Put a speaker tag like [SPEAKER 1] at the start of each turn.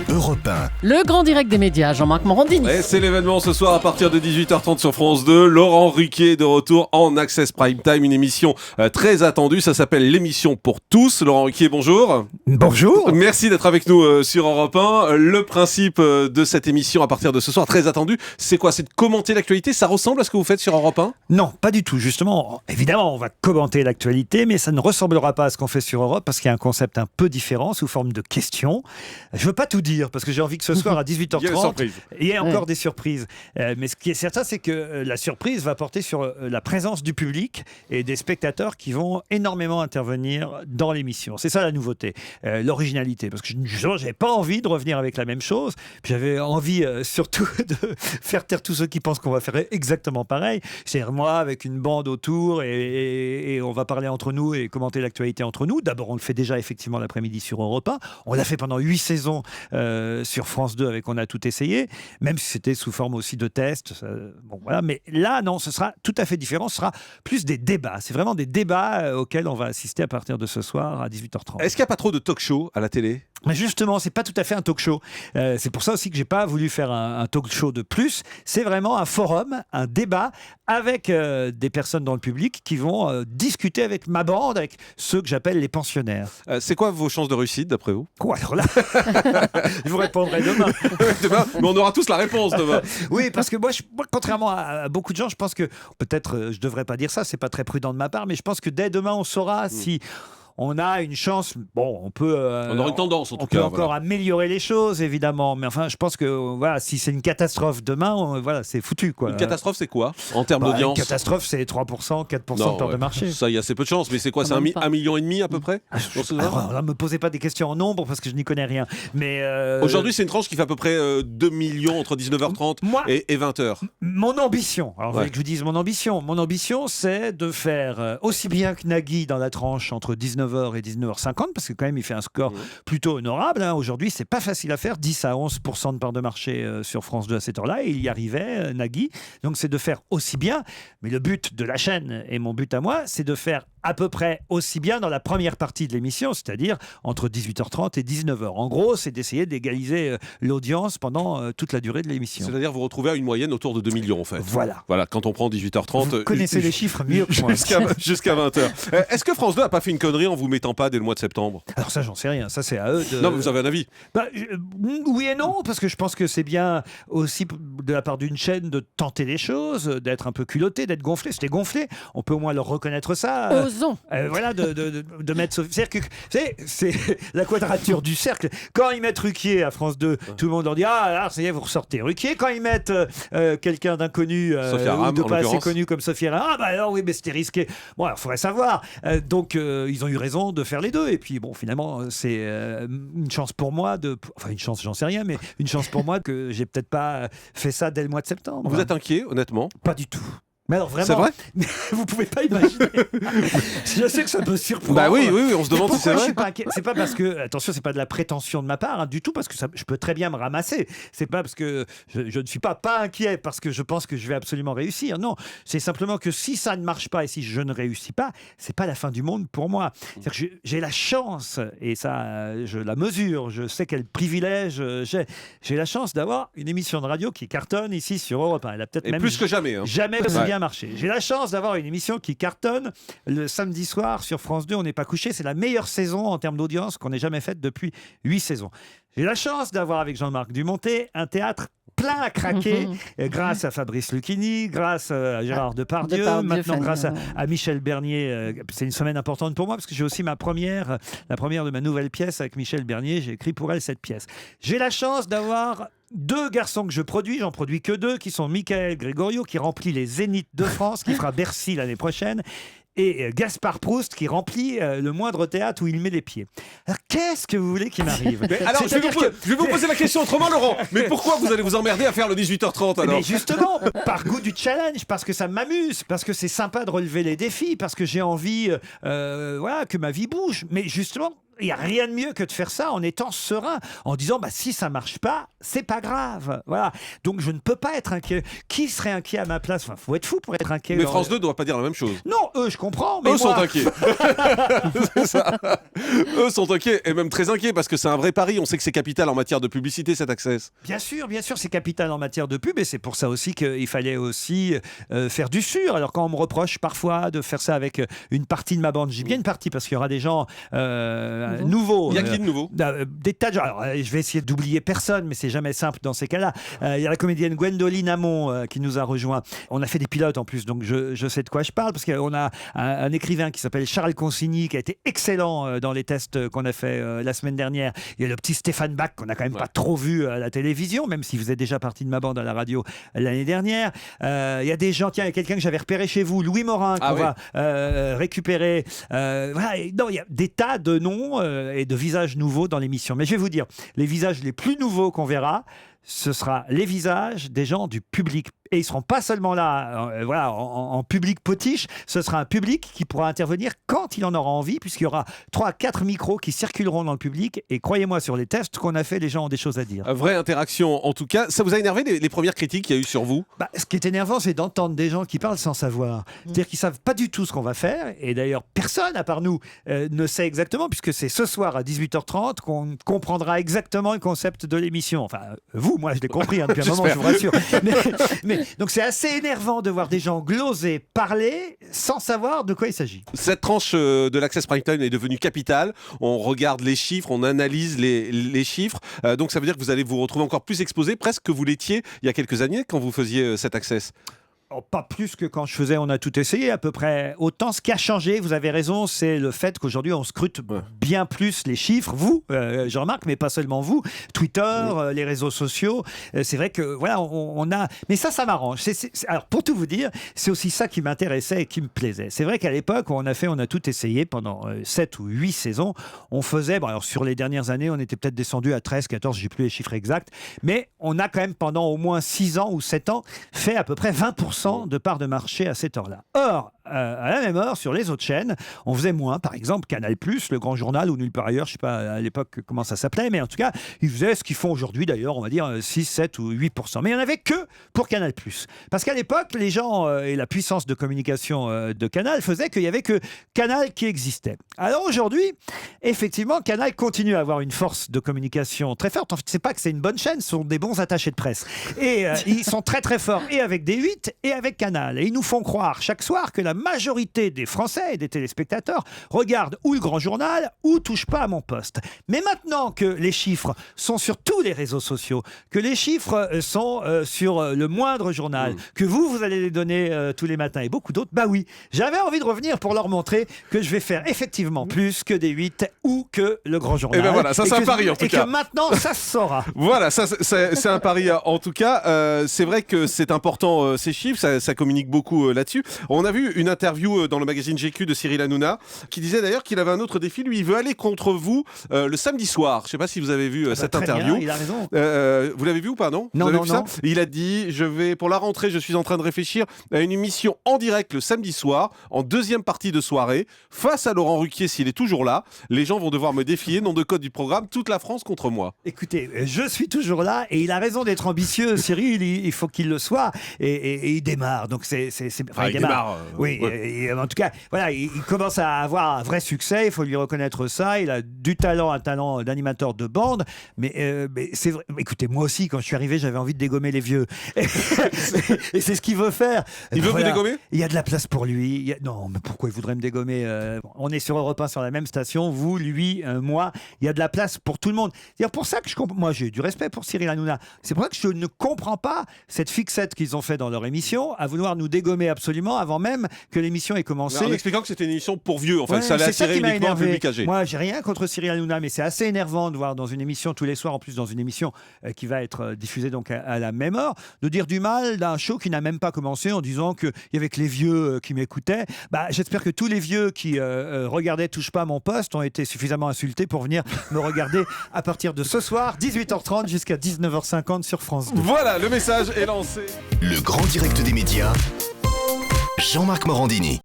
[SPEAKER 1] Europe 1.
[SPEAKER 2] Le grand direct des médias, Jean-Marc Morandini.
[SPEAKER 3] Et c'est l'événement ce soir à partir de 18h30 sur France 2. Laurent Ruquier de retour en Access Prime Time, une émission très attendue. Ça s'appelle l'émission pour tous. Laurent Ruquier, bonjour.
[SPEAKER 4] Bonjour.
[SPEAKER 3] Merci d'être avec nous sur Europe 1. Le principe de cette émission à partir de ce soir, très attendue, c'est quoi? C'est de commenter l'actualité. Ça ressemble à ce que vous faites sur Europe 1?
[SPEAKER 4] Non, pas du tout. Justement, évidemment, on va commenter l'actualité, mais ça ne ressemblera pas à ce qu'on fait sur Europe parce qu'il y a un concept un peu différent sous forme de questions. Je veux pas tout dire parce que j'ai envie que ce soir à 18h30, il y ait encore des surprises. Mais ce qui est certain, c'est que la surprise va porter sur la présence du public et des spectateurs qui vont énormément intervenir dans l'émission. C'est ça la nouveauté, l'originalité. Parce que justement, j'avais pas envie de revenir avec la même chose. Puis j'avais envie surtout de faire taire tous ceux qui pensent qu'on va faire exactement pareil. C'est-à-dire moi avec une bande autour et on va parler entre nous et commenter l'actualité entre nous. D'abord, on le fait déjà effectivement l'après-midi sur Europe 1. On l'a fait pendant 8 saisons sur France 2 avec On a tout essayé, même si c'était sous forme aussi de tests. Bon, voilà. Mais là, non, ce sera tout à fait différent. Ce sera plus des débats. C'est vraiment des débats auxquels on va assister à partir de ce soir à 18h30.
[SPEAKER 3] Est-ce qu'il n'y a pas trop de talk-show à la télé?
[SPEAKER 4] Mais justement, c'est pas tout à fait un talk show. C'est pour ça aussi que j'ai pas voulu faire un talk show de plus. C'est vraiment un forum, un débat avec des personnes dans le public qui vont discuter avec ma bande, avec ceux que j'appelle les pensionnaires.
[SPEAKER 3] C'est quoi vos chances de réussite d'après vous?
[SPEAKER 4] Quoi, alors là, je vous répondrai demain.
[SPEAKER 3] Demain, mais on aura tous la réponse demain.
[SPEAKER 4] Oui, parce que moi, contrairement à beaucoup de gens, je pense que peut-être je devrais pas dire ça, c'est pas très prudent de ma part, mais je pense que dès demain on saura si on a une chance. Bon, on peut.
[SPEAKER 3] On aura une tendance en tout cas.
[SPEAKER 4] On peut encore améliorer les choses, évidemment. Mais enfin, je pense que voilà, si c'est une catastrophe demain, voilà, c'est foutu, quoi.
[SPEAKER 3] Une catastrophe, c'est quoi en termes d'audience?
[SPEAKER 4] Une catastrophe, c'est 3%, 4% de part de marché.
[SPEAKER 3] Ça, il y a assez peu de chance. Mais c'est quoi? C'est 1,5 million à peu près?
[SPEAKER 4] Ne me posez pas des questions en nombre parce que je n'y connais rien. Mais
[SPEAKER 3] aujourd'hui, c'est une tranche qui fait à peu près 2 millions entre 19h30 et 20h.
[SPEAKER 4] Mon ambition, alors vous voulez que je vous dise mon ambition, c'est de faire aussi bien que Nagui dans la tranche entre 19h et 19h50, parce que quand même il fait un score plutôt honorable. Aujourd'hui, c'est pas facile à faire, 10 à 11% de part de marché sur France 2 à cette heure-là, et il y arrivait, Nagui. Donc c'est de faire aussi bien, mais le but de la chaîne et mon but à moi, c'est de faire à peu près aussi bien dans la première partie de l'émission, c'est-à-dire entre 18h30 et 19h. En gros, c'est d'essayer d'égaliser l'audience pendant toute la durée de l'émission.
[SPEAKER 3] C'est-à-dire vous retrouvez à une moyenne autour de 2 millions en fait.
[SPEAKER 4] Voilà.
[SPEAKER 3] Quand on prend 18h30...
[SPEAKER 4] Vous connaissez les chiffres mieux que moi.
[SPEAKER 3] Jusqu'à 20h. Est-ce que France 2 n'a pas fait une connerie en vous mettant pas dès le mois de septembre?
[SPEAKER 4] Alors ça, j'en sais rien. Ça, c'est à eux de...
[SPEAKER 3] Non, mais vous avez un avis?
[SPEAKER 4] Oui et non, parce que je pense que c'est bien aussi de la part d'une chaîne de tenter les choses, d'être un peu culotté, d'être gonflé. C'était gonflé. On peut au moins leur reconnaître ça.
[SPEAKER 2] Osons.
[SPEAKER 4] Voilà, de mettre... C'est la quadrature du cercle. Quand ils mettent Ruquier à France 2, tout le monde leur dit « Ah, alors, ça y est, vous ressortez Ruquier ». Quand ils mettent quelqu'un d'inconnu, ou de pas assez connu comme Sophie Aram, ah bah alors oui, mais c'était risqué. Bon, alors, il faudrait savoir. Donc, ils ont eu raison de faire les deux. Et puis, bon, finalement, c'est une chance pour moi Enfin, une chance, j'en sais rien, mais une chance pour moi que j'ai peut-être pas fait ça dès le mois de septembre.
[SPEAKER 3] Vous êtes inquiet, honnêtement?
[SPEAKER 4] Pas du tout. Mais alors vraiment,
[SPEAKER 3] c'est vrai?
[SPEAKER 4] Vous pouvez pas imaginer. Je sais que ça peut surprendre.
[SPEAKER 3] Bah oui, on se demande si c'est vrai.
[SPEAKER 4] Je suis pas inquiet. C'est pas parce que, attention, c'est pas de la prétention de ma part du tout, parce que je peux très bien me ramasser. C'est pas parce que je ne suis pas inquiet parce que je pense que je vais absolument réussir. Non, c'est simplement que si ça ne marche pas et si je ne réussis pas, c'est pas la fin du monde pour moi. C'est-à-dire que j'ai la chance, et ça, je la mesure. Je sais quel privilège j'ai la chance d'avoir une émission de radio qui cartonne ici sur Europe 1. Elle a peut-être
[SPEAKER 3] et
[SPEAKER 4] même
[SPEAKER 3] plus que jamais.
[SPEAKER 4] Jamais aussi bien marché. J'ai la chance d'avoir une émission qui cartonne le samedi soir sur France 2. On n'est pas couché. C'est la meilleure saison en termes d'audience qu'on ait jamais faite depuis 8 saisons. J'ai la chance d'avoir avec Jean-Marc Dumontet un théâtre plein à craquer grâce à Fabrice Lucchini, grâce à Gérard Depardieu, maintenant grâce à Michel Bernier. C'est une semaine importante pour moi parce que j'ai aussi la première de ma nouvelle pièce avec Michel Bernier. J'ai écrit pour elle cette pièce. J'ai la chance d'avoir 2 garçons que je produis, j'en produis que 2, qui sont Michael Gregorio, qui remplit les Zéniths de France, qui fera Bercy l'année prochaine, et Gaspard Proust, qui remplit le moindre théâtre où il met les pieds. Alors, qu'est-ce que vous voulez qu'il m'arrive?
[SPEAKER 3] Alors, je vais vous poser la question autrement, Laurent. Mais pourquoi vous allez vous emmerder à faire le 18h30 alors?
[SPEAKER 4] Mais justement, par goût du challenge, parce que ça m'amuse, parce que c'est sympa de relever les défis, parce que j'ai envie que ma vie bouge. Mais justement, il n'y a rien de mieux que de faire ça en étant serein, en disant si ça marche pas, c'est pas grave. Voilà. Donc je ne peux pas être inquiet. Qui serait inquiet à ma place? Faut être fou pour être inquiet.
[SPEAKER 3] Mais France 2 ne doit pas dire la même chose.
[SPEAKER 4] Non, eux, je comprends. Mais
[SPEAKER 3] eux sont inquiets. C'est ça. Eux sont inquiets et même très inquiets parce que c'est un vrai pari. On sait que c'est capital en matière de publicité, cet Access.
[SPEAKER 4] Bien sûr, c'est capital en matière de pub et c'est pour ça aussi qu'il fallait aussi faire du sûr. Alors quand on me reproche parfois de faire ça avec une partie de ma bande, j'ai bien une partie parce qu'il y aura des gens nouveaux.
[SPEAKER 3] Il y a qui de nouveau?
[SPEAKER 4] Des tas de gens. Alors, je vais essayer d'oublier personne, mais c'est jamais simple dans ces cas-là. Il y a la comédienne Gwendoline Amon qui nous a rejoint. On a fait des pilotes en plus, donc je sais de quoi je parle parce qu'on a un écrivain qui s'appelle Charles Consigny qui a été excellent dans les tests qu'on a fait la semaine dernière. Il y a le petit Stéphane Bach qu'on n'a quand même pas trop vu à la télévision, même s'il faisait déjà partie de ma bande à la radio l'année dernière. Il y a des gens, tiens, il y a quelqu'un que j'avais repéré chez vous, Louis Morin, qu'on va récupérer. Voilà, non, il y a des tas de noms et de visages nouveaux dans l'émission. Mais je vais vous dire, les visages les plus nouveaux qu'on verra, ce sera les visages des gens du public. Et ils ne seront pas seulement là en public potiche, ce sera un public qui pourra intervenir quand il en aura envie, puisqu'il y aura 3 à 4 micros qui circuleront dans le public. Et croyez-moi, sur les tests qu'on a fait, les gens ont des choses à dire.
[SPEAKER 3] Vraie interaction, en tout cas. Ça vous a énervé les premières critiques qu'il y a eu sur vous?
[SPEAKER 4] Ce qui est énervant, c'est d'entendre des gens qui parlent sans savoir. C'est-à-dire qu'ils ne savent pas du tout ce qu'on va faire. Et d'ailleurs, personne, à part nous, ne sait exactement, puisque c'est ce soir à 18h30 qu'on comprendra exactement le concept de l'émission. Enfin, vous, moi, je l'ai compris depuis un moment, je vous rassure. Mais donc c'est assez énervant de voir des gens gloser, parler, sans savoir de quoi il s'agit.
[SPEAKER 3] Cette tranche de l'Access Prime Time est devenue capitale. On regarde les chiffres, on analyse les chiffres. Donc ça veut dire que vous allez vous retrouver encore plus exposé, presque que vous l'étiez il y a quelques années quand vous faisiez cet Access.
[SPEAKER 4] Oh, pas plus que quand je faisais, on a tout essayé, à peu près autant. Ce qui a changé, vous avez raison, c'est le fait qu'aujourd'hui on scrute bien plus les chiffres. Vous, Jean-Marc, mais pas seulement vous. Twitter, les réseaux sociaux. C'est vrai que voilà, on a. Mais ça m'arrange. Alors pour tout vous dire, c'est aussi ça qui m'intéressait et qui me plaisait. C'est vrai qu'à l'époque, on a tout essayé pendant 7 ou 8 saisons. On faisait, alors sur les dernières années, on était peut-être descendu à 13, 14, j'ai plus les chiffres exacts, mais on a quand même pendant au moins 6 ans ou 7 ans fait à peu près 20% de part de marché à cette heure-là. Or, à la même heure, sur les autres chaînes, on faisait moins. Par exemple, Canal+, Le Grand Journal ou Nulle part ailleurs, je ne sais pas à l'époque comment ça s'appelait, mais en tout cas, ils faisaient ce qu'ils font aujourd'hui d'ailleurs, on va dire 6, 7 ou 8%. Mais il n'y en avait que pour Canal+. Parce qu'à l'époque, les gens et la puissance de communication de Canal faisaient qu'il n'y avait que Canal qui existait. Alors aujourd'hui, effectivement, Canal continue à avoir une force de communication très forte. En fait, c'est pas que c'est une bonne chaîne, ce sont des bons attachés de presse. Et ils sont très très forts et avec D8 et avec Canal. Et ils nous font croire chaque soir que la majorité des Français et des téléspectateurs regardent ou le Grand Journal ou Touche pas à mon poste. Mais maintenant que les chiffres sont sur tous les réseaux sociaux, que les chiffres sont sur le moindre journal, que vous allez les donner tous les matins et beaucoup d'autres, oui, j'avais envie de revenir pour leur montrer que je vais faire effectivement plus que D8 ou que le Grand Journal.
[SPEAKER 3] Et ben voilà, ça c'est un pari en tout cas.
[SPEAKER 4] Et que maintenant, ça se saura.
[SPEAKER 3] Voilà, ça c'est un pari en tout cas. C'est vrai que c'est important ces chiffres, ça communique beaucoup là-dessus. On a vu une interview dans le magazine GQ de Cyril Hanouna qui disait d'ailleurs qu'il avait un autre défi. Lui, il veut aller contre vous le samedi soir. Je ne sais pas si vous avez vu cette interview.
[SPEAKER 4] Bien, il a raison.
[SPEAKER 3] Vous l'avez vu ou pas, non?
[SPEAKER 4] Non,
[SPEAKER 3] vous avez
[SPEAKER 4] non,
[SPEAKER 3] vu
[SPEAKER 4] non.
[SPEAKER 3] Ça il a dit, pour la rentrée, je suis en train de réfléchir à une émission en direct le samedi soir, en deuxième partie de soirée, face à Laurent Ruquier s'il est toujours là. Les gens vont devoir me défier, nom de code du programme, toute la France contre moi.
[SPEAKER 4] Écoutez, je suis toujours là et il a raison d'être ambitieux. Cyril, il faut qu'il le soit et il démarre. Donc il démarre. Oui,
[SPEAKER 3] ouais.
[SPEAKER 4] Et en tout cas, voilà, il commence à avoir un vrai succès. Il faut lui reconnaître ça. Il a du talent, un talent d'animateur de bande. Mais c'est vrai. Écoutez, moi aussi, quand je suis arrivé, j'avais envie de dégommer les vieux. Et c'est ce qu'il veut faire.
[SPEAKER 3] Il veut vous dégommer?
[SPEAKER 4] Il y a de la place pour lui. Non, mais pourquoi il voudrait me dégommer? On est sur Europe 1, sur la même station. Vous, lui, moi. Il y a de la place pour tout le monde. C'est pour ça que moi, j'ai du respect pour Cyril Hanouna. C'est pour ça que je ne comprends pas cette fixette qu'ils ont fait dans leur émission à vouloir nous dégommer absolument avant même que l'émission ait commencé.
[SPEAKER 3] En expliquant que c'était une émission pour vieux, en fait.
[SPEAKER 4] Ouais,
[SPEAKER 3] ça allait attirer uniquement un public âgé.
[SPEAKER 4] Moi, j'ai rien contre Cyril Hanouna, mais c'est assez énervant de voir dans une émission tous les soirs, en plus dans une émission qui va être diffusée donc à la même heure, de dire du mal d'un show qui n'a même pas commencé en disant qu'il y avait que les vieux qui m'écoutaient. J'espère que tous les vieux qui regardaient Touche pas à mon poste ont été suffisamment insultés pour venir me regarder à partir de ce soir, 18h30 jusqu'à 19h50 sur France 2.
[SPEAKER 3] Voilà, le message est lancé.
[SPEAKER 1] Le grand direct des médias, Jean-Marc Morandini.